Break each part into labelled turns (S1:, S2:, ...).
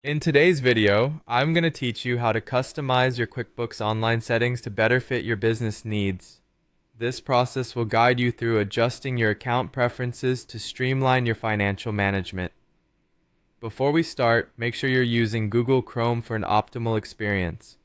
S1: In today's video, I'm going to teach you how to customize your QuickBooks Online settings to better fit your business needs. This process will guide you through adjusting your account preferences to streamline your financial management. Before we start, make sure you're using Google Chrome for an optimal experience.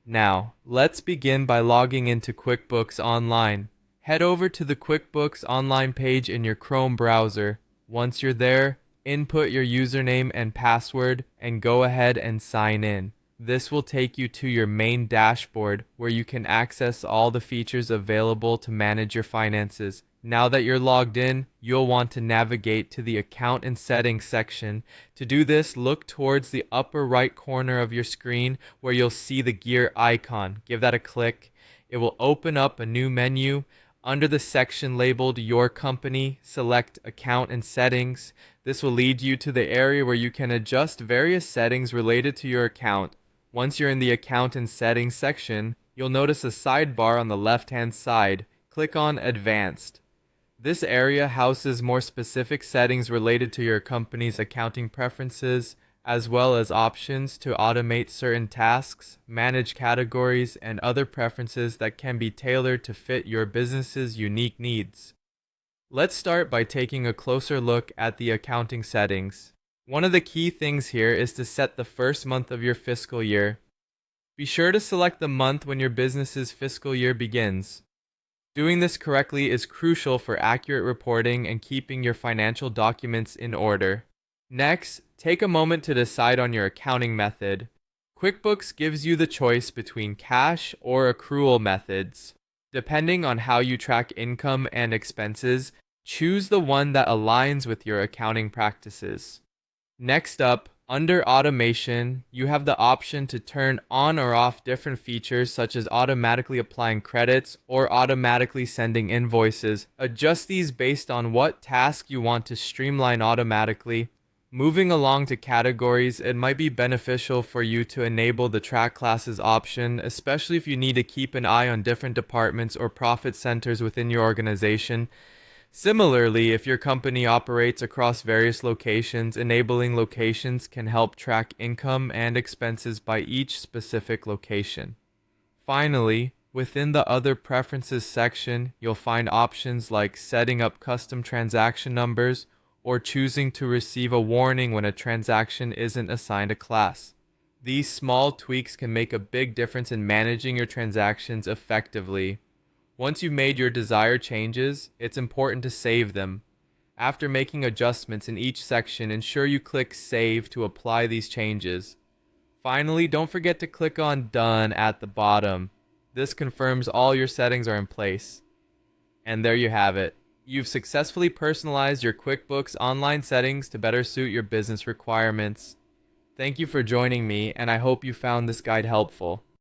S1: Now, let's begin by logging into QuickBooks Online. Head over to the QuickBooks Online page in your Chrome browser. Once you're there, input your username and password and go ahead and sign in. This will take you to your main dashboard where you can access all the features available to manage your finances. Now that you're logged in, you'll want to navigate to the Account and Settings section. To do this, look towards the upper right corner of your screen where you'll see the gear icon. Give that a click. It will open up a new menu. Under the section labeled Your Company, select Account and Settings. This will lead you to the area where you can adjust various settings related to your account. Once you're in the Account and Settings section, you'll notice a sidebar on the left-hand side. Click on Advanced. This area houses more specific settings related to your company's accounting preferences, as well as options to automate certain tasks, manage categories, and other preferences that can be tailored to fit your business's unique needs. Let's start by taking a closer look at the accounting settings. One of the key things here is to set the first month of your fiscal year. Be sure to select the month when your business's fiscal year begins. Doing this correctly is crucial for accurate reporting and keeping your financial documents in order. Next, take a moment to decide on your accounting method. QuickBooks gives you the choice between cash or accrual methods. Depending on how you track income and expenses, choose the one that aligns with your accounting practices. Next up, under automation, you have the option to turn on or off different features such as automatically applying credits or automatically sending invoices. Adjust these based on what task you want to streamline automatically. Moving along to categories, it might be beneficial for you to enable the track classes option, especially if you need to keep an eye on different departments or profit centers within your organization. Similarly, if your company operates across various locations, enabling locations can help track income and expenses by each specific location. Finally, within the Other Preferences section, you'll find options like setting up custom transaction numbers or choosing to receive a warning when a transaction isn't assigned a class. These small tweaks can make a big difference in managing your transactions effectively. Once you've made your desired changes, it's important to save them. After making adjustments in each section, ensure you click Save to apply these changes. Finally, don't forget to click on Done at the bottom. This confirms all your settings are in place. And there you have it. You've successfully personalized your QuickBooks Online settings to better suit your business requirements. Thank you for joining me, and I hope you found this guide helpful.